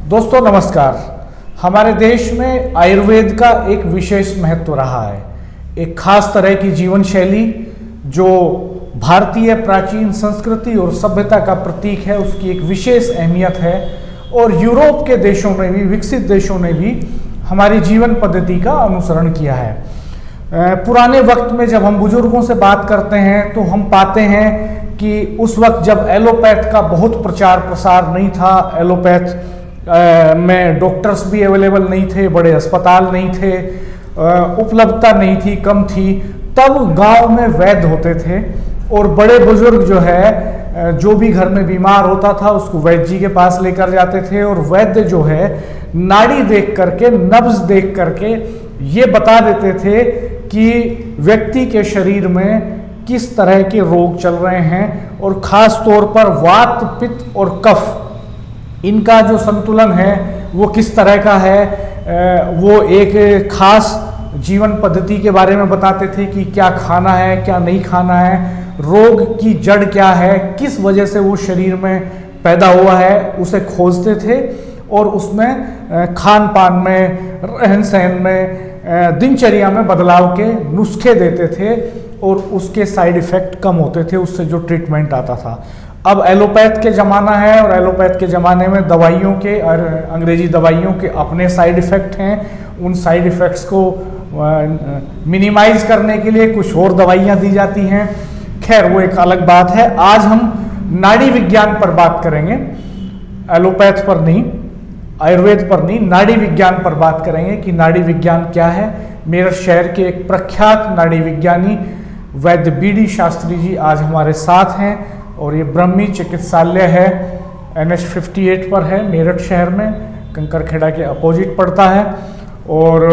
दोस्तों नमस्कार। हमारे देश में आयुर्वेद का एक विशेष महत्व रहा है। एक खास तरह की जीवन शैली जो भारतीय प्राचीन संस्कृति और सभ्यता का प्रतीक है, उसकी एक विशेष अहमियत है। और यूरोप के देशों में भी, विकसित देशों ने भी हमारी जीवन पद्धति का अनुसरण किया है। पुराने वक्त में जब हम बुजुर्गों से बात करते हैं तो हम पाते हैं कि उस वक्त जब एलोपैथ का बहुत प्रचार प्रसार नहीं था, एलोपैथ में डॉक्टर्स भी अवेलेबल नहीं थे, बड़े अस्पताल नहीं थे, उपलब्धता नहीं थी, कम थी, तब गांव में वैद्य होते थे और बड़े बुजुर्ग जो है, जो भी घर में बीमार होता था उसको वैद्य जी के पास लेकर जाते थे। और वैद्य जो है नाड़ी देख करके, नब्ज देख करके ये बता देते थे कि व्यक्ति के शरीर में किस तरह के रोग चल रहे हैं और ख़ास तौर पर वात, पित्त और कफ, इनका जो संतुलन है वो किस तरह का है। वो एक खास जीवन पद्धति के बारे में बताते थे कि क्या खाना है, क्या नहीं खाना है, रोग की जड़ क्या है, किस वजह से वो शरीर में पैदा हुआ है, उसे खोजते थे और उसमें खान पान में, रहन सहन में, दिनचर्या में बदलाव के नुस्खे देते थे और उसके साइड इफ़ेक्ट कम होते थे, उससे जो ट्रीटमेंट आता था। अब एलोपैथ के ज़माना है और एलोपैथ के ज़माने में दवाइयों के और अंग्रेजी दवाइयों के अपने साइड इफ़ेक्ट हैं। उन साइड इफ़ेक्ट्स को मिनिमाइज करने के लिए कुछ और दवाइयाँ दी जाती हैं। खैर वो एक अलग बात है। आज हम नाड़ी विज्ञान पर बात करेंगे, एलोपैथ पर नहीं, आयुर्वेद पर नहीं, नाड़ी विज्ञान पर बात करेंगे कि नाड़ी विज्ञान क्या है। मेरठ शहर के एक प्रख्यात नाड़ी विज्ञानी वैद्य BD शास्त्री जी आज हमारे साथ हैं और ये ब्रह्मी चिकित्सालय है, NH 58 पर है, मेरठ शहर में, कंकरखेड़ा के अपोजिट पड़ता है। और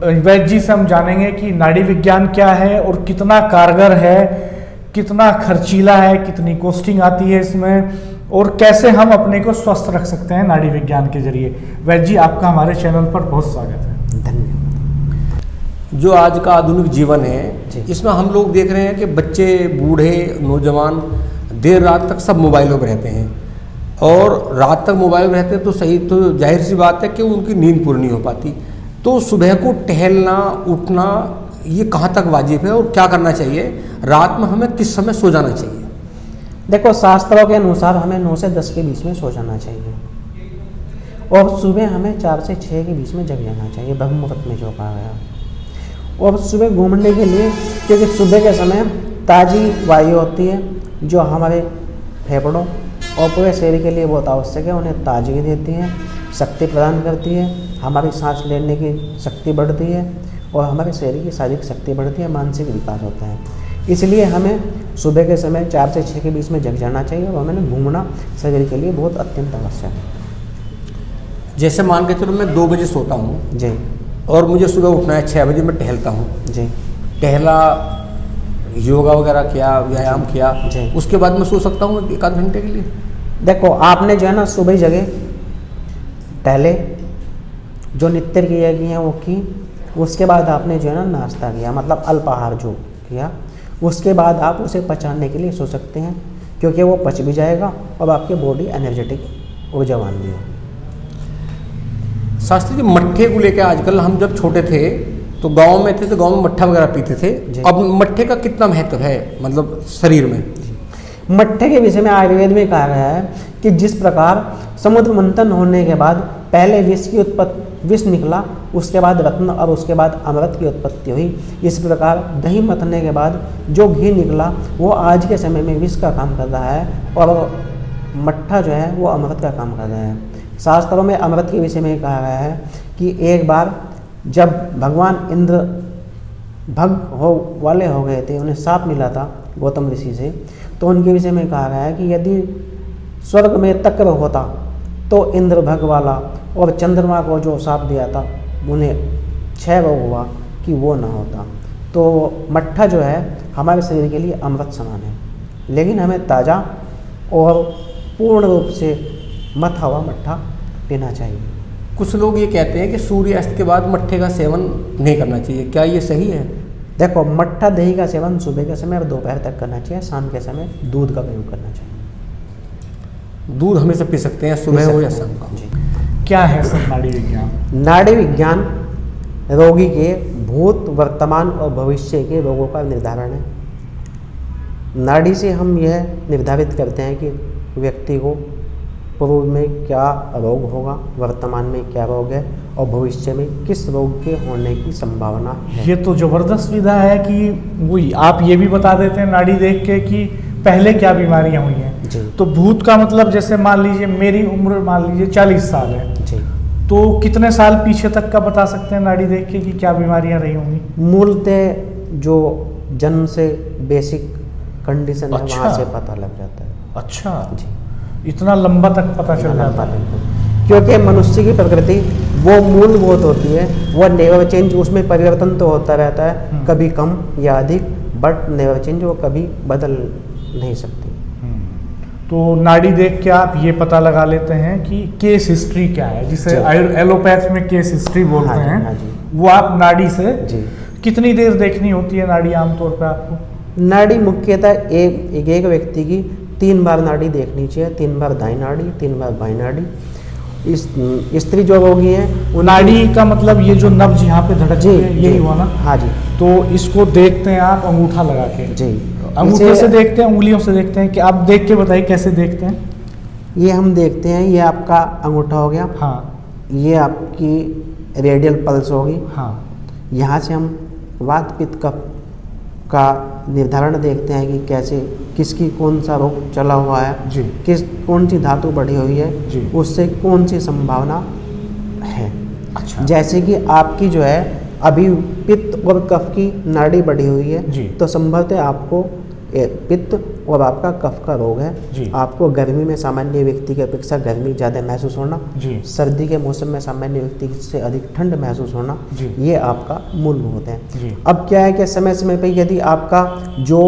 वैद्य जी से हम जानेंगे कि नाड़ी विज्ञान क्या है और कितना कारगर है, कितना खर्चीला है, कितनी कॉस्टिंग आती है इसमें और कैसे हम अपने को स्वस्थ रख सकते हैं नाड़ी विज्ञान के जरिए। वैद्य जी आपका हमारे चैनल पर बहुत स्वागत है। धन्यवाद। जो आज का आधुनिक जीवन है, इसमें हम लोग देख रहे हैं कि बच्चे, बूढ़े, नौजवान देर रात तक सब मोबाइलों पर रहते हैं और रात तक मोबाइल में रहते हैं तो सही, तो जाहिर सी बात है कि उनकी नींद पूरी नहीं हो पाती। तो सुबह को टहलना, उठना, ये कहाँ तक वाजिब है और क्या करना चाहिए? रात में हमें किस समय सो जाना चाहिए? देखो, शास्त्रों के अनुसार हमें 9 से 10 के बीच में सो जाना चाहिए और सुबह हमें 4 से 6 के बीच में जग जाना चाहिए, ब्रह्म मुहूर्त में जो कहा गया। और सुबह घूमने के लिए, क्योंकि सुबह के समय ताज़ी वायु होती है जो हमारे फेफड़ों और पूरे शरीर के लिए बहुत आवश्यक है। उन्हें ताजगी देती है, शक्ति प्रदान करती है, हमारी सांस लेने की शक्ति बढ़ती है और हमारे शरीर की शारीरिक शक्ति बढ़ती है, मानसिक विकास होता है। इसलिए हमें सुबह के समय 4 से 6 के बीच में जग जाना चाहिए और हमें घूमना शरीर के लिए बहुत अत्यंत आवश्यक है। जैसे मान के चलो मैं 2 बजे सोता हूँ जी, और मुझे सुबह उठना है 6 बजे, मैं टहलता हूँ जी, टहला, योगा वगैरह किया, व्यायाम किया, उसके बाद मैं सो सकता हूँ 1 आध घंटे के लिए? देखो, आपने जो है ना सुबह जगह टहले, जो नित्य क्रिया की हैं वो की, उसके बाद आपने जो है ना नाश्ता किया, मतलब अल्पाहार जो किया, उसके बाद आप उसे पचाने के लिए सो सकते हैं, क्योंकि वो पच भी जाएगा और आपकी बॉडी एनर्जेटिक ऊर्जावान भी होगी। शास्त्री जी, मट्ठे को लेकर आजकल, हम जब छोटे थे तो गांव में थे तो गांव में मट्ठा वगैरह पीते थे, अब मट्ठे का कितना महत्व है मतलब शरीर में? मट्ठे के विषय में आयुर्वेद में कहा गया है कि जिस प्रकार समुद्र मंथन होने के बाद पहले विष निकला, उसके बाद रत्न और उसके बाद अमृत की उत्पत्ति हुई, इस प्रकार दही मथने के बाद जो घी निकला वो आज के समय में विष का काम कर रहा है और मट्ठा जो है वो अमृत का काम कर रहा है। शास्त्रों में अमृत के विषय में कहा गया है कि एक बार जब भगवान इंद्र भग हो वाले हो गए थे, उन्हें शाप मिला था गौतम ऋषि से, तो उनके विषय में कहा गया है कि यदि स्वर्ग में तक्र होता तो इंद्र भग वाला और चंद्रमा को जो शाप दिया था उन्हें 6 रोग हुआ कि वो ना होता। तो मट्ठा जो है हमारे शरीर के लिए अमृत समान है, लेकिन हमें ताज़ा और पूर्ण रूप से मथा हुआ मट्ठा पीना चाहिए। कुछ लोग ये कहते हैं कि सूर्यास्त के बाद मट्ठे का सेवन नहीं करना चाहिए, क्या ये सही है? देखो, मट्ठा दही का सेवन सुबह के समय और दोपहर तक करना चाहिए, शाम के समय दूध का प्रयोग करना चाहिए। दूध हमेशा पी सकते हैं, सुबह हो या शाम का? जी। क्या है सर नाड़ी विज्ञान? नाड़ी विज्ञान रोगी के भूत, वर्तमान और भविष्य के रोगों का निर्धारण है। नाड़ी से हम यह निर्धारित करते हैं कि व्यक्ति को पूर्व में क्या रोग होगा, वर्तमान में क्या रोग है और भविष्य में किस रोग के होने की संभावना है। ये तो जबरदस्त विधा है कि वही आप ये भी बता देते हैं नाड़ी देख के कि पहले क्या बीमारियां हुई हैं। जी। तो भूत का मतलब जैसे मान लीजिए मेरी उम्र मान लीजिए 40 साल है, जी। तो कितने साल पीछे तक का बता सकते हैं नाड़ी देख के कि क्या बीमारियां रही होंगी? मूलतः जो जन्म से बेसिक कंडीशन है अच्छा। वहाँ से पता लग जाता है। अच्छा जी। इतना लंबा तक पता चल जाता है? क्योंकि मनुष्य की प्रकृति वो मूलभूत होती है, वो नेवर चेंज, उसमें परिवर्तन तो होता रहता है, कभी कम या अधिक, बट नेवर चेंज, वो कभी बदल नहीं सकती। तो नाड़ी देख के आप ये पता लगा लेते हैं कि केस हिस्ट्री क्या है, जिसे एलोपैथ में केस हिस्ट्री बोलते हाँ जी, हैं। हाँ जी। वो आप नाड़ी से जी। कितनी देर देखनी होती है नाड़ी आमतौर पे आपको? नाड़ी मुख्यतः एक व्यक्ति की 3 बार नाड़ी देखनी चाहिए, 3 बार दाईं नाड़ी, 3 बार बाईं नाड़ी। इस स्त्री जो रोगी है वो नाड़ी का मतलब ये जो नब्ज यहाँ पे धड़क जी, है यही जी। हुआ ना? हाँ जी। तो इसको देखते हैं आप अंगूठा लगा के? जी। अंगूठे से देखते हैं, उंगलियों से देखते हैं कि आप देख के बताइए कैसे देखते हैं? ये हम देखते हैं, ये आपका अंगूठा हो गया, हाँ ये आपकी रेडियल पल्स होगी, हाँ यहाँ से हम वात पित्त कफ का निर्धारण देखते हैं कि कैसे किसकी कौन सा रोग चला हुआ है, जी। कौन सी धातु बढ़ी हुई है, जी। उससे कौन सी संभावना है। अच्छा। जैसे कि आपकी जो है अभी पित्त और कफ की नाड़ी बढ़ी हुई है, जी। तो संभवतः आपको पित्त और आपका कफ का रोग है। जी। आपको गर्मी में सामान्य व्यक्ति की अपेक्षा गर्मी ज़्यादा महसूस होना, जी। सर्दी के मौसम में सामान्य व्यक्ति से अधिक ठंड महसूस होना, जी। ये आपका मूलभूत है। जी। अब क्या है कि समय समय पे यदि आपका जो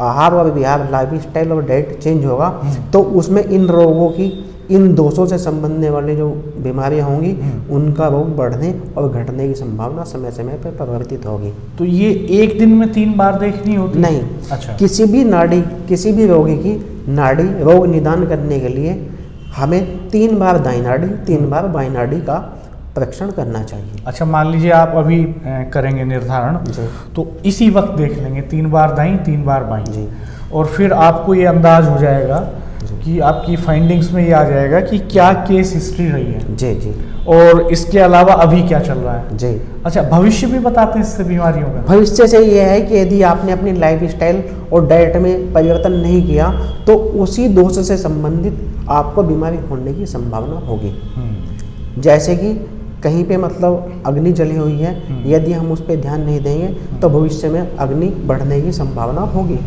आहार और विहार, लाइफ स्टाइल और डाइट चेंज होगा तो उसमें इन रोगों की, इन दोषों से संबंधने वाली जो बीमारियां होंगी उनका रोग बढ़ने और घटने की संभावना समय समय पर परिवर्तित होगी। तो ये एक दिन में 3 बार देखनी होती है? नहीं। अच्छा। किसी भी नाड़ी, किसी भी रोगी की नाड़ी रोग निदान करने के लिए हमें 3 बार दाईं नाड़ी, 3 बार बाईं नाड़ी का परीक्षण करना चाहिए। अच्छा, मान लीजिए आप अभी करेंगे निर्धारण, जी। तो इसी वक्त देख लेंगे 3 बार दाईं 3 बार बाईं, जी। और फिर आपको ये अंदाज हो जाएगा कि आपकी फाइंडिंग्स में ये आ जाएगा कि क्या केस हिस्ट्री रही है। जी। जी। और इसके अलावा अभी क्या चल रहा है। जी। अच्छा, भविष्य भी बताते हैं इससे बीमारियों का? भविष्य से ये है कि यदि आपने अपनी लाइफ स्टाइल और डाइट में परिवर्तन नहीं किया तो उसी दोष से संबंधित आपको बीमारी होने की संभावना होगी। जैसे कि कहीं पे मतलब अग्नि जली हुई है, यदि हम उस पर ध्यान नहीं देंगे तो भविष्य में अग्नि बढ़ने की संभावना होगी,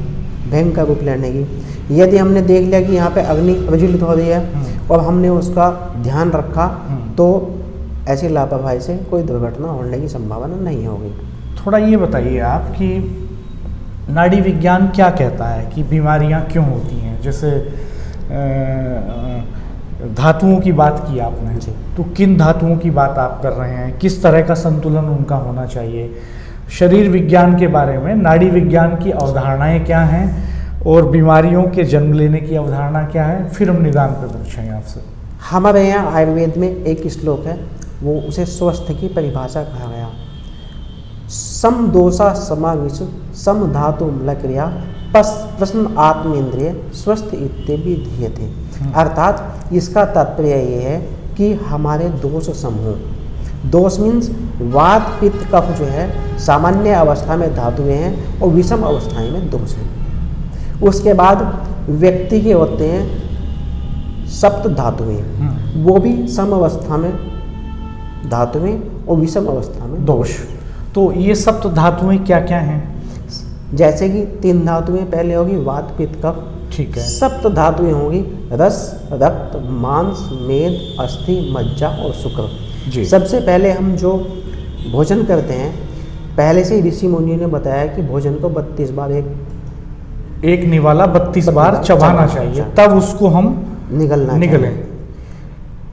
भयंकर रूप लेने की। यदि हमने देख लिया कि यहाँ पे अग्नि प्रज्वलित हो रही है और हमने उसका ध्यान रखा तो ऐसी लापरवाही से कोई दुर्घटना होने की संभावना नहीं होगी। थोड़ा ये बताइए आप कि नाड़ी विज्ञान क्या कहता है कि बीमारियां क्यों होती हैं? जैसे धातुओं की बात की आपने, तो किन धातुओं की बात आप कर रहे हैं? किस तरह का संतुलन उनका होना चाहिए? शरीर विज्ञान के बारे में नाड़ी विज्ञान की अवधारणाएं क्या हैं और बीमारियों के जन्म लेने की अवधारणा क्या है? फिर हम निदान पर पूछेंगे आपसे। हमारे यहाँ आयुर्वेद में एक श्लोक है, वो उसे स्वस्थ की परिभाषा कहा गया। सम दोषा समाविश सम धातु मूल क्रिया प्रश्न आत्मेंद्रिय स्वस्थ इत्यादि धीयते। अर्थात इसका तात्पर्य ये है कि हमारे दोष समूह, दोष मीन्स वात पित्त कफ जो है सामान्य अवस्था में धातुएं हैं और विषम अवस्थाएं में दोष हैं। उसके बाद व्यक्ति के होते हैं सप्त धातुएं, वो भी सम अवस्था में धातुएं और विषम अवस्था में दोष। तो ये सप्त धातुएं क्या क्या हैं? जैसे कि 3 धातुएं पहले होगी वात पित्त कफ, ठीक है। सप्त धातुएं होगी रस, रक्त, मांस, मेद, अस्थि, मज्जा और शुक्र। जी। सबसे पहले हम जो भोजन करते हैं, पहले से ऋषि मुनियों ने बताया कि भोजन को 32 बार एक निवाला 32 बार चबाना चाहिए, तब उसको हम निगलें।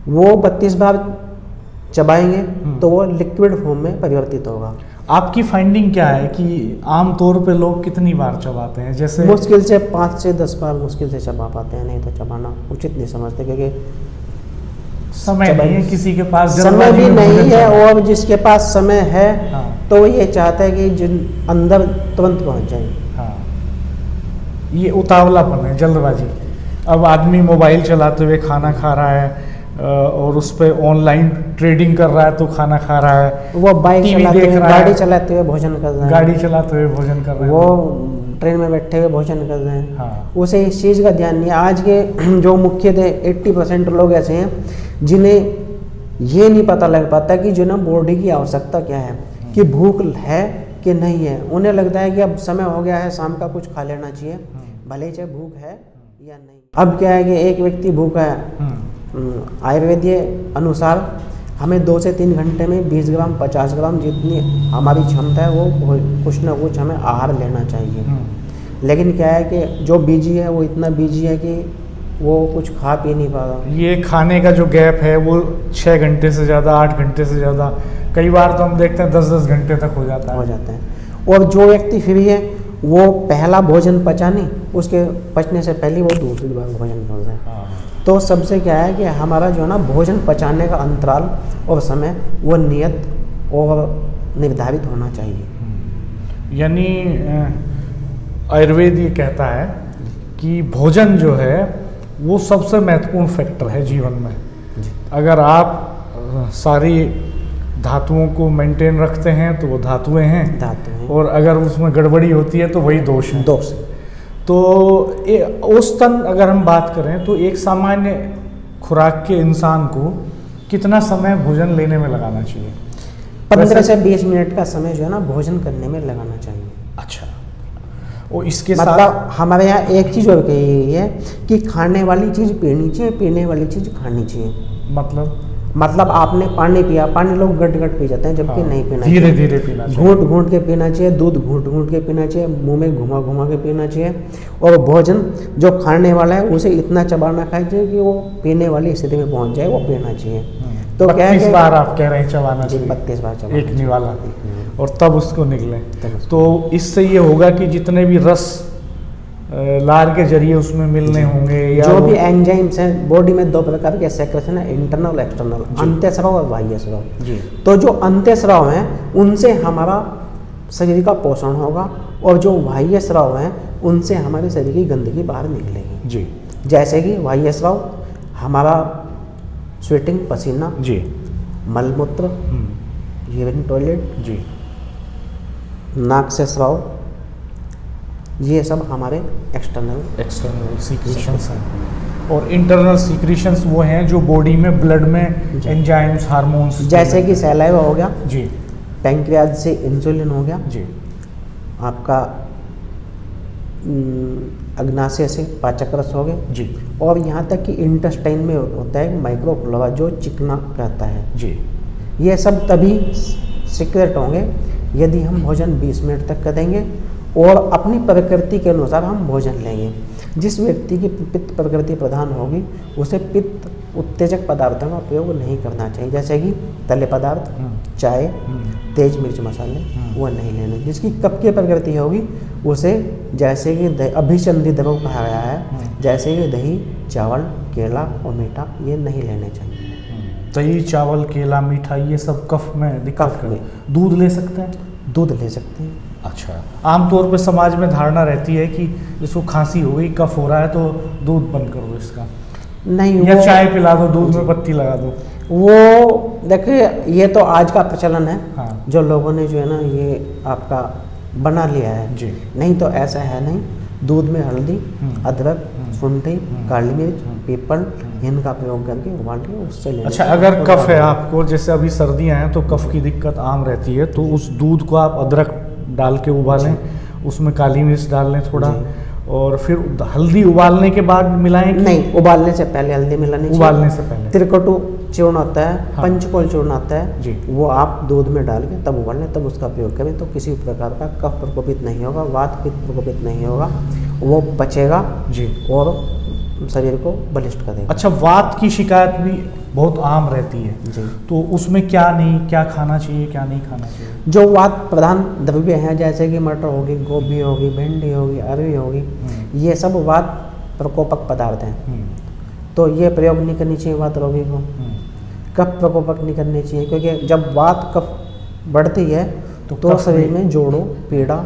वो 32 बार चबाएंगे तो वो लिक्विड फॉर्म में परिवर्तित होगा। आपकी फाइंडिंग क्या है कि आमतौर पे लोग कितनी बार चबाते हैं? जैसे मुश्किल से 5 से 10 बार मुश्किल से चबा पाते हैं, नहीं तो चबाना उचित नहीं समझते, क्योंकि समय नहीं है किसी के पास, समय जल्दबाजी भी में नहीं भोजन है, चाहिए। और जिसके पास समय है हाँ। तो वो ये चाहता है कि जिन अंदर तुरंत पहुंच जाए। हाँ, ये उतावलापन है, जल्दबाजी। अब आदमी मोबाइल चलाते हुए खाना खा रहा है और उस पे ऑनलाइन ट्रेडिंग कर रहा है तो खाना खा रहा है, वो बाइक टीवी चलाते देख हुए, रहा है, गाड़ी चलाते हुए भोजन कर रहे हैं, गाड़ी चलाते हुए भोजन कर रहे हैं। वो ट्रेन में बैठे हुए भोजन कर रहे हैं। हाँ। उसे इस चीज़ का ध्यान नहीं है। आज के जो मुख्यतः 80% लोग ऐसे हैं जिन्हें ये नहीं पता लग पाता कि जो ना बॉडी की आवश्यकता क्या है, कि भूख है कि नहीं है। उन्हें लगता है कि अब समय हो गया है, शाम का कुछ खा लेना चाहिए, भले ही चाहे भूख है या नहीं। अब क्या है कि एक व्यक्ति भूखा है, आयुर्वेदीय अनुसार हमें 2 से 3 घंटे में 20 ग्राम 50 ग्राम जितनी हमारी क्षमता है वो कुछ ना कुछ हमें आहार लेना चाहिए। लेकिन क्या है कि जो बिजी है वो इतना बिजी है कि वो कुछ खा पी नहीं पा रहा। ये खाने का जो गैप है वो 6 घंटे से ज़्यादा, 8 घंटे से ज़्यादा, कई बार तो हम देखते हैं 10-10 घंटे तक हो जाता है। हो जाते हैं। और जो व्यक्ति फ्री है वो पहला भोजन पचा नहीं, उसके पचने से पहले वो दूसरी बार भोजन कर रहे हैं। हाँ। तो सबसे क्या है कि हमारा जो है ना भोजन पचाने का अंतराल और समय वो नियत और निर्धारित होना चाहिए। यानी आयुर्वेद ये कहता है कि भोजन जो है वो सबसे महत्वपूर्ण फैक्टर है जीवन में। अगर आप सारी धातुओं को मेंटेन रखते हैं तो वो धातुएं हैं, और अगर उसमें गड़बड़ी होती है तो वही दोष है। दोष। तो औसतन अगर हम बात करें तो एक सामान्य खुराक के इंसान को कितना समय भोजन लेने में लगाना चाहिए? 15 से 20 मिनट का समय जो है ना भोजन करने में लगाना चाहिए। अच्छा, और इसके मतलब साथ हमारे यहाँ एक चीज़ और कही गई है कि खाने वाली चीज़ पीनी चाहिए, पीने वाली चीज़ खानी चाहिए। मतलब आपने पानी पिया, पानी लोग गट गट पी जाते हैं, जबकि नहीं पीना चाहिए, धीरे धीरे पीना चाहिए, घूंट घूंट के पीना चाहिए। दूध घूंट घूंट के पीना चाहिए, मुंह में घुमा घुमा के पीना चाहिए। और भोजन जो खाने वाला है उसे इतना चबाना चाहिए कि वो पीने वाली स्थिति में पहुंच जाए, वो पीना चाहिए। तो क्या है 32 बार आप कह रहे हैं चबाना चाहिए? 32 बार चबाना, एक निवाला, और तब उसको निकले। तो इससे ये होगा कि जितने भी रस लार के जरिए उसमें मिलने होंगे, या जो भी एंजाइम्स हैं बॉडी में 2 प्रकार के सेक्रेशन है, इंटरनल एक्सटर्नल, अंतःस्राव और बाह्य स्राव। तो जो अंतःस्राव हैं उनसे हमारा शरीर का पोषण होगा, और जो बाह्य स्राव हैं उनसे हमारे शरीर की गंदगी बाहर निकलेगी। जी। जैसे कि बाह्य स्राव हमारा स्वेटिंग, पसीना, जी, मलमूत्र, यूरिन टॉयलेट, जी, नाक से स्राव, ये सब हमारे एक्सटर्नल सीक्रेशंस हैं। और इंटरनल सीक्रेशंस वो हैं जो बॉडी में, ब्लड में एंजाइम्स, हार्मोन्स, जैसे कि सैलाइवा हो गया, जी, पैंक्रियाज से इंसुलिन हो गया, जी, आपका अग्नाशय से पाचक रस हो गए, जी, और यहाँ तक कि इंटेस्टाइन में होता है माइक्रोफ्लोरा जो चिकना रहता है। जी। ये सब तभी सीक्रेट होंगे यदि हम भोजन 20 मिनट तक करेंगे और अपनी प्रकृति के अनुसार हम भोजन लेंगे। जिस व्यक्ति की पित्त प्रकृति प्रधान होगी उसे पित्त उत्तेजक पदार्थों का प्रयोग नहीं करना चाहिए, जैसे कि तले पदार्थ, चाय, तेज मिर्च मसाले, वो नहीं लेने। जिसकी कफ की प्रकृति होगी उसे जैसे कि अभिसंधि द्रव कहा गया है, जैसे कि दही, चावल, केला और मीठा, ये नहीं लेने चाहिए। दही, चावल, केला, मीठा, ये सब कफ में दिक्कत में। दूध ले सकते हैं? दूध ले सकते हैं। अच्छा, आमतौर पे समाज में धारणा रहती है कि इसको खांसी हो गई, कफ हो रहा है तो दूध बंद कर दो इसका, नहीं, या चाय पिला दो, दूध में पत्ती लगा दो। वो देखिए ये तो आज का प्रचलन है। हाँ। जो लोगों ने जो है ना ये आपका बना लिया है जी। नहीं तो ऐसा है नहीं। दूध में हल्दी, अदरक, शुंठी, काली मिर्च, पीपल, इनका प्रयोग करके उबाल के उससे लेना। अच्छा, अगर कफ है आपको, जैसे अभी सर्दियां हैं तो कफ की दिक्कत आम रहती है, तो उस दूध को आप अदरक डाल के उबालें, उसमें काली मिर्च डाल लें थोड़ा, और फिर हल्दी उबालने के बाद मिलाएं कि नहीं, उबालने से पहले हल्दी मिलानी चाहिए। उबालने से पहले त्रिकटु चूर्ण आता है, हाँ। पंचकोल चूर्ण आता है जी। वो आप दूध में डाल के तब उबालें, तब उसका प्रयोग करें तो किसी प्रकार का कफ प्रकोपित नहीं होगा, वात पित्त प्रकोपित नहीं होगा, वो पचेगा जी, और शरीर को बलिष्ठ करेगा। अच्छा, वात की शिकायत भी बहुत आम रहती है जी। तो उसमें क्या खाना चाहिए, क्या नहीं खाना चाहिए? जो वात प्रधान द्रव्य हैं जैसे कि मटर होगी, गोभी होगी, भिंडी होगी, अरवी होगी, ये सब वात प्रकोपक पदार्थ हैं, तो ये प्रयोग नहीं करनी चाहिए वात रोगी को। कफ प्रकोपक नहीं करने चाहिए, क्योंकि जब वात कफ बढ़ती है तो कफ शरीर में- में जोड़ों पीड़ा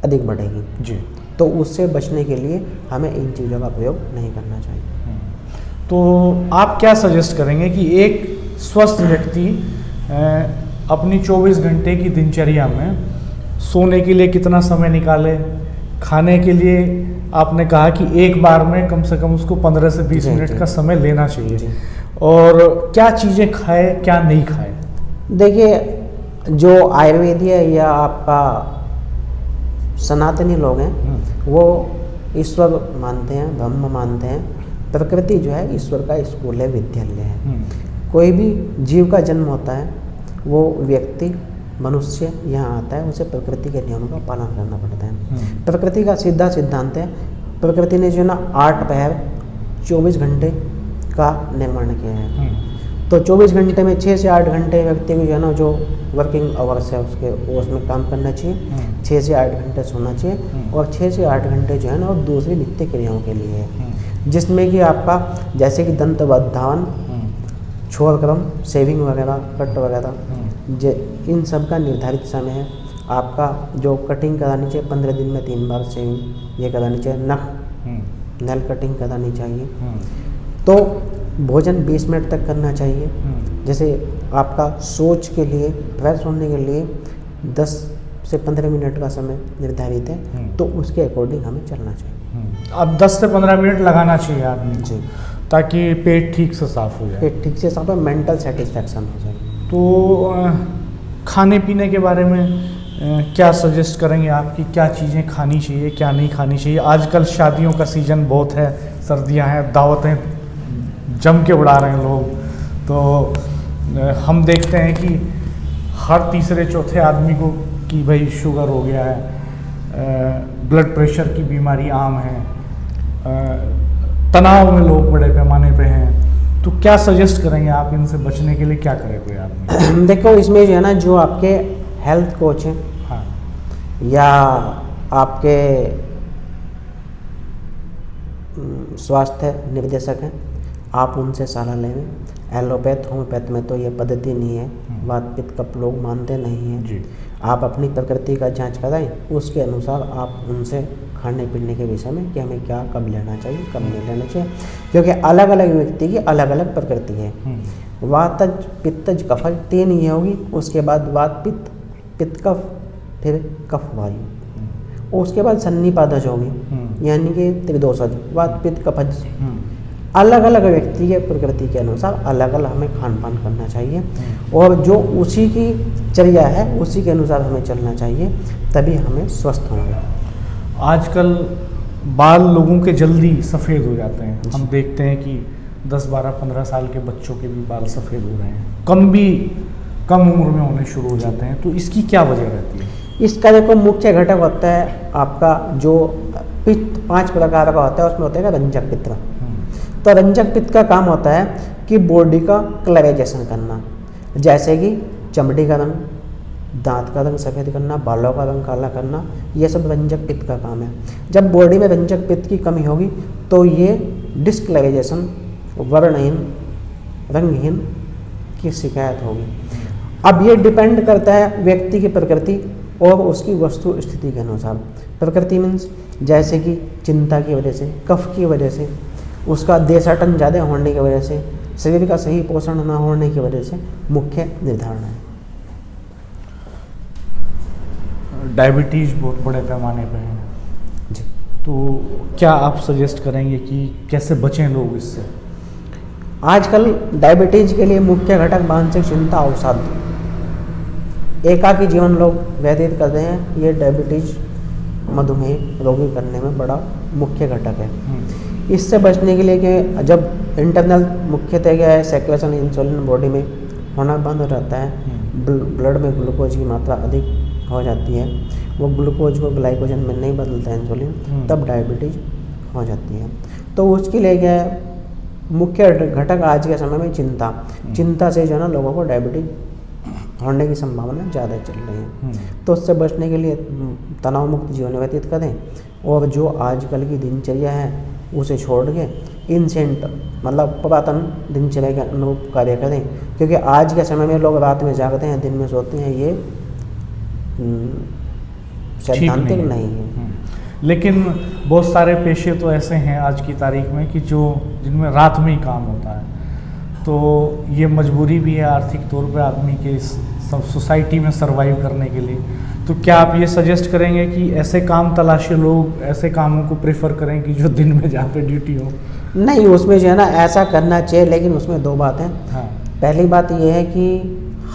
अधिक बढ़ेगी। जी। तो उससे बचने के लिए हमें इन चीज़ों का प्रयोग नहीं करना चाहिए। तो आप क्या सजेस्ट करेंगे कि एक स्वस्थ व्यक्ति अपनी 24 घंटे की दिनचर्या में सोने के लिए कितना समय निकाले, खाने के लिए आपने कहा कि एक बार में कम से कम उसको 15 से 20 जी, मिनट जी। का समय लेना चाहिए, जी। और क्या चीज़ें खाए क्या नहीं खाए? देखिए, जो आयुर्वेदीय या आपका सनातनी लोग हैं वो ईश्वर मानते हैं, ब्रह्म मानते हैं। प्रकृति जो है ईश्वर का स्कूल है, विद्यालय है। कोई भी जीव का जन्म होता है, वो व्यक्ति मनुष्य यहाँ आता है, उसे प्रकृति के नियमों का पालन करना पड़ता है। प्रकृति का सीधा सिद्धांत है, प्रकृति ने जो है ना 8 पहर 24 घंटे का निर्माण किया है। तो 24 घंटे में 6 से 8 घंटे व्यक्ति को जो है ना जो वर्किंग आवर्स है उसके वो उसमें काम करना चाहिए। 6 से 8 घंटे सोना चाहिए और 6 से 8 घंटे जो है ना वो दूसरी नित्य क्रियाओं के लिए है, जिसमें कि आपका जैसे कि दंत धावन, छोर क्रम, शेविंग वगैरह, कट वगैरह, इन सब का निर्धारित समय है। आपका जो कटिंग करानी चाहिए 15 दिन में 3 बार शेविंग ये करानी चाहिए। नख नेल कटिंग करानी चाहिए। तो भोजन 20 मिनट तक करना चाहिए। जैसे आपका सोच के लिए, फ्रेश होने के लिए 10 से 15 मिनट का समय निर्धारित है, तो उसके अकॉर्डिंग हमें चलना चाहिए। अब 10 से 15 मिनट लगाना चाहिए आदमी जी, ताकि पेट ठीक से साफ हो जाए। पेट ठीक से साफ है, मेंटल सेटिस्फैक्शन हो जाए। तो खाने पीने के बारे में क्या सजेस्ट करेंगे आप कि क्या चीज़ें खानी चाहिए क्या नहीं खानी चाहिए? आजकल शादियों का सीज़न बहुत है, सर्दियां हैं, दावतें जम के उड़ा रहे हैं लोग, तो हम देखते हैं कि हर तीसरे चौथे आदमी को कि भाई शुगर हो गया है, ब्लड प्रेशर की बीमारी आम है, तनाव में लोग बड़े पैमाने पे हैं। तो क्या सजेस्ट करेंगे आप इनसे बचने के लिए, क्या करे कोई आदमी? देखो, इसमें जो है ना जो आपके हेल्थ कोच हैं हाँ। या आपके स्वास्थ्य निर्देशक हैं, आप उनसे सलाह लें। एलोपैथ होम्योपैथ में तो ये पद्धति नहीं है, वात पित्त कफ लोग मानते नहीं हैं। जी। आप अपनी प्रकृति का जांच कराएं, उसके अनुसार आप उनसे खाने पीने के विषय में कि हमें क्या कब लेना चाहिए कब नहीं लेना चाहिए, क्योंकि अलग अलग व्यक्ति की अलग अलग प्रकृति है। वातज पित्तज कफज 3 ये होगी, उसके बाद वात पित्त, पित्त कफ, फिर कफ वायु, उसके बाद सन्निपादज होगी यानी कि त्रिदोषज, वात पित्त कफज। अलग अलग व्यक्ति के प्रकृति के अनुसार अलग अलग हमें खान पान करना चाहिए, और जो उसी की चर्या है उसी के अनुसार हमें चलना चाहिए, तभी हमें स्वस्थ होंगे। आजकल बाल लोगों के जल्दी सफ़ेद हो जाते हैं। हम देखते हैं कि 10, 12, 15 साल के बच्चों के भी बाल सफ़ेद हो रहे हैं, कम उम्र में होने शुरू हो जाते हैं। तो इसकी क्या वजह रहती है? इसका देखो मुख्य घटक होता है आपका जो पित्त 5 प्रकार का होता है, उसमें होता है रंजक पित्त। तो रंजक पित्त का काम होता है कि बॉडी का क्लरिजाइजेशन करना, जैसे कि चमड़ी का रंग, दांत का रंग सफ़ेद करना, बालों का रंग काला करना, ये सब रंजक पित्त का काम है। जब बॉडी में रंजक पित्त की कमी होगी तो ये डिस्क्लरिजाइजेशन, वर्णहीन, रंगहीन की शिकायत होगी। अब ये डिपेंड करता है व्यक्ति की प्रकृति और उसकी वस्तु स्थिति के अनुसार। प्रकृति मीन्स जैसे कि चिंता की वजह से, कफ की वजह से, उसका देशाटन ज़्यादा होने की वजह से, शरीर का सही पोषण न होने की वजह से मुख्य निर्धारण है। डायबिटीज़ बहुत बड़े पैमाने पे है जी। तो क्या आप सजेस्ट करेंगे कि कैसे बचें लोग इससे? आजकल डायबिटीज के लिए मुख्य घटक मानसिक चिंता, अवसाद, एकाकी जीवन लोग व्यतीत करते हैं। ये डायबिटीज मधुमेह रोगी करने में बड़ा मुख्य घटक है। इससे बचने के लिए कि जब इंटरनल मुख्यतः क्या है, सेक्रेशन इंसुलिन बॉडी में होना बंद हो जाता है, ब्लड में ग्लूकोज की मात्रा अधिक हो जाती है, वो ग्लूकोज को ग्लाइकोजन में नहीं बदलता है इंसुलिन, तब डायबिटीज हो जाती है। तो उसके लिए क्या है, मुख्य घटक आज के समय में चिंता से जो है ना लोगों को डायबिटीज होने की संभावना ज़्यादा चल रही है। तो उससे बचने के लिए तनाव मुक्त जीवन व्यतीत करें, और जो आजकल की दिनचर्या है उसे छोड़ के इंसेंट मतलब पुरातन दिनचर्या के अनुरूप कार्य करें, क्योंकि आज के समय में लोग रात में जागते हैं, दिन में सोते हैं, ये सैद्धांतिक नहीं है। लेकिन बहुत सारे पेशे तो ऐसे हैं आज की तारीख में कि जिनमें रात में ही काम होता है, तो ये मजबूरी भी है आर्थिक तौर पे आदमी के इस सोसाइटी में सरवाइव करने के लिए। तो क्या आप ये सजेस्ट करेंगे कि ऐसे काम तलाशे लोग ऐसे कामों को प्रेफर करें कि जो दिन में जहाँ पे ड्यूटी हो? नहीं, उसमें जो है ना ऐसा करना चाहिए, लेकिन उसमें दो बातें। हाँ। पहली बात ये है कि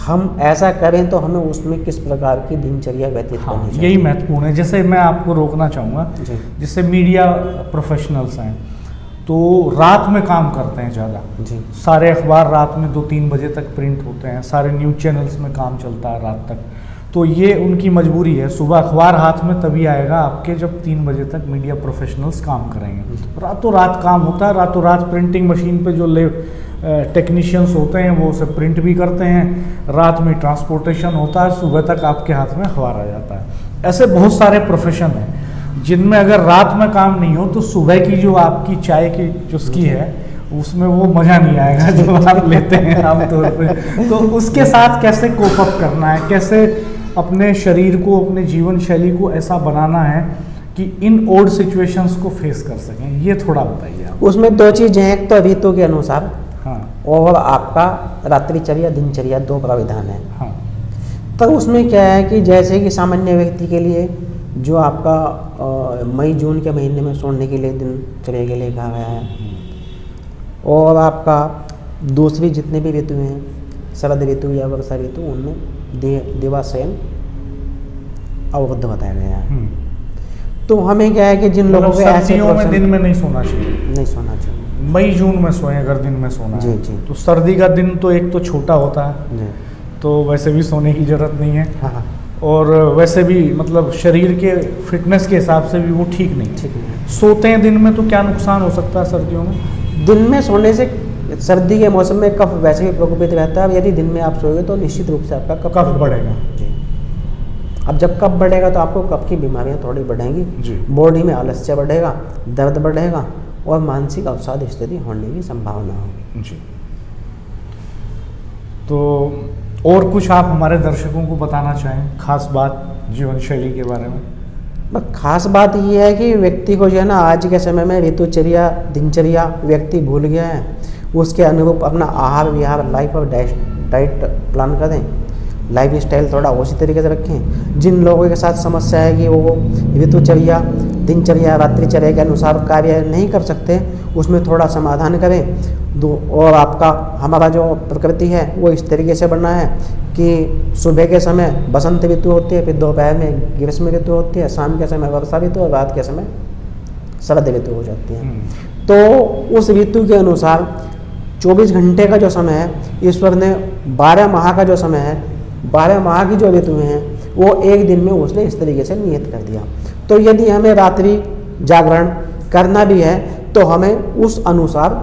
हम ऐसा करें तो हमें उसमें किस प्रकार की दिनचर्या व्यतीत करनी चाहिए, यही महत्वपूर्ण है। जैसे मैं आपको रोकना चाहूँगा, जैसे मीडिया प्रोफेशनल्स हैं तो रात में काम करते हैं ज़्यादा जी। सारे अखबार रात में 2-3 बजे तक प्रिंट होते हैं, सारे न्यूज़ चैनल्स में काम चलता है रात तक, तो ये उनकी मजबूरी है। सुबह अखबार हाथ में तभी आएगा आपके जब 3 बजे तक मीडिया प्रोफेशनल्स काम करेंगे। रातों रात काम होता है, रातों रात प्रिंटिंग मशीन पे जो टेक्नीशियंस होते हैं वो उसे प्रिंट भी करते हैं, रात में ट्रांसपोर्टेशन होता है, सुबह तक आपके हाथ में अखबार आ जाता है। ऐसे बहुत सारे प्रोफेशन हैं जिनमें अगर रात में काम नहीं हो तो सुबह की जो आपकी चाय की चुस्की है उसमें वो मज़ा नहीं आएगा जो आप लेते हैं आमतौर पे। तो उसके साथ कैसे कोप अप करना है, कैसे अपने शरीर को, अपने जीवन शैली को ऐसा बनाना है कि इन ओड सिचुएशंस को फेस कर सकें, ये थोड़ा बताइए आप। उसमें दो चीज़ें हैं, एक तो ऋतु के अनुसार, हाँ, और आपका रात्रिचर्या दिनचर्या, दो प्राविधान है। हाँ। तो उसमें क्या है कि जैसे कि सामान्य व्यक्ति के लिए जो आपका मई जून के महीने में सोने के लिए दिनचर्या के लिए कहा गया है, और आपका दूसरी जितने भी ऋतु हैं, शरद ऋतु या वर्षा ऋतु, उनमें दिवाशयन अवरुद्ध बताया गया है। तो हमें क्या है कि जिन लोगों के ऐसे सर्दियों में दिन में नहीं सोना चाहिए, नहीं सोना चाहिए, मई जून में सोएं अगर दिन में सोना जी है जी। तो सर्दी का दिन तो एक तो छोटा होता है जी। तो वैसे भी सोने की ज़रूरत नहीं है, हाँ हाँ, और वैसे भी मतलब शरीर के फिटनेस के हिसाब से भी वो ठीक नहीं है। ठीक है। सोते हैं दिन में तो क्या नुकसान हो सकता है सर्दियों में? दिन में सोने से सर्दी के मौसम में कफ वैसे भी प्रकोपित रहता है, यदि दिन में आप सोएंगे तो निश्चित रूप से आपका कफ बढ़ेगा। जी। अब जब कफ बढ़ेगा तो आपको कफ की बीमारियां थोड़ी बढ़ेंगी जी। बॉडी में आलस्य बढ़ेगा, दर्द बढ़ेगा, और मानसिक अवसाद स्थिति होने की संभावना होगी। जी। तो और कुछ आप हमारे दर्शकों को बताना चाहें, खास बात जीवन शैली के बारे में? बस खास बात ये है कि व्यक्ति को जो है ना आज के समय में ऋतुचर्या दिनचर्या व्यक्ति भूल गया है, उसके अनुरूप अपना आहार विहार लाइफ और डाइट प्लान करें, लाइफ स्टाइल थोड़ा उसी तरीके से रखें। जिन लोगों के साथ समस्या है कि वो ऋतुचर्या दिनचर्या रात्रिचर्या के अनुसार कार्य नहीं कर सकते, उसमें थोड़ा समाधान करें। और आपका हमारा जो प्रकृति है वो इस तरीके से बना है कि सुबह के समय बसंत ऋतु होती है, फिर दोपहर में ग्रीष्म ऋतु होती है, शाम के समय वर्षा ऋतु और रात के समय शरद ऋतु हो जाती है। तो उस ऋतु के अनुसार 24 घंटे का जो समय है, ईश्वर ने 12 माह का जो समय है, 12 माह की जो ऋतु हैं वो एक दिन में उसने इस तरीके से नियत कर दिया। तो यदि हमें रात्रि जागरण करना भी है तो हमें उस अनुसार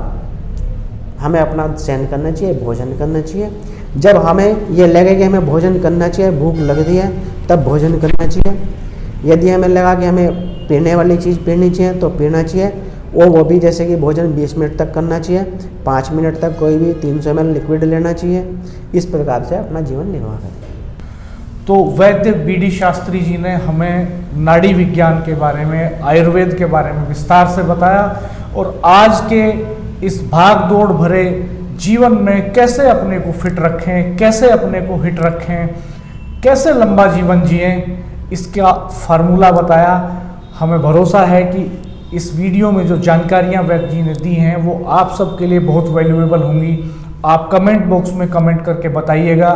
हमें अपना शयन करना चाहिए, भोजन करना चाहिए। जब हमें ये लगे कि हमें भोजन करना चाहिए, भूख लग रही है, तब भोजन करना चाहिए। यदि हमें लगा कि हमें पीने वाली चीज़ पीनी चाहिए तो पीना चाहिए, और वो भी जैसे कि भोजन 20 मिनट तक करना चाहिए, 5 मिनट तक कोई भी 300 ml लिक्विड लेना चाहिए। इस प्रकार से अपना जीवन निर्वाह करें। तो वैद्य बीडी शास्त्री जी ने हमें नाड़ी विज्ञान के बारे में, आयुर्वेद के बारे में विस्तार से बताया, और आज के इस भाग दौड़ भरे जीवन में कैसे अपने को फिट रखें, कैसे अपने को हिट रखें, कैसे लंबा जीवन जिएं, इसका फार्मूला बताया। हमें भरोसा है कि इस वीडियो में जो जानकारियां वैद्य जी ने दी हैं वो आप सबके लिए बहुत वैल्यूएबल होंगी। आप कमेंट बॉक्स में कमेंट करके बताइएगा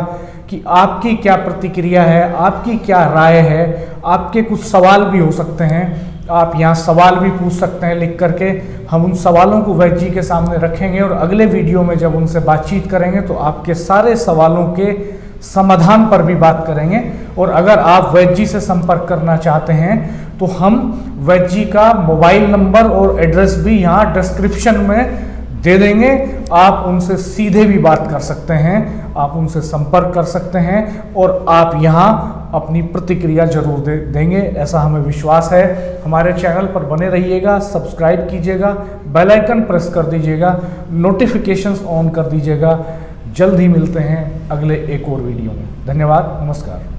कि आपकी क्या प्रतिक्रिया है, आपकी क्या राय है। आपके कुछ सवाल भी हो सकते हैं, आप यहाँ सवाल भी पूछ सकते हैं लिख करके। हम उन सवालों को वैद्य जी के सामने रखेंगे और अगले वीडियो में जब उनसे बातचीत करेंगे तो आपके सारे सवालों के समाधान पर भी बात करेंगे। और अगर आप वैद्य जी से संपर्क करना चाहते हैं तो हम वैद्य जी का मोबाइल नंबर और एड्रेस भी यहाँ डिस्क्रिप्शन में दे देंगे। आप उनसे सीधे भी बात कर सकते हैं, आप उनसे संपर्क कर सकते हैं और आप यहाँ अपनी प्रतिक्रिया जरूर देंगे, ऐसा हमें विश्वास है। हमारे चैनल पर बने रहिएगा, सब्सक्राइब कीजिएगा, बेल आइकन प्रेस कर दीजिएगा, नोटिफिकेशंस ऑन कर दीजिएगा। जल्द ही मिलते हैं अगले एक और वीडियो में। धन्यवाद, नमस्कार।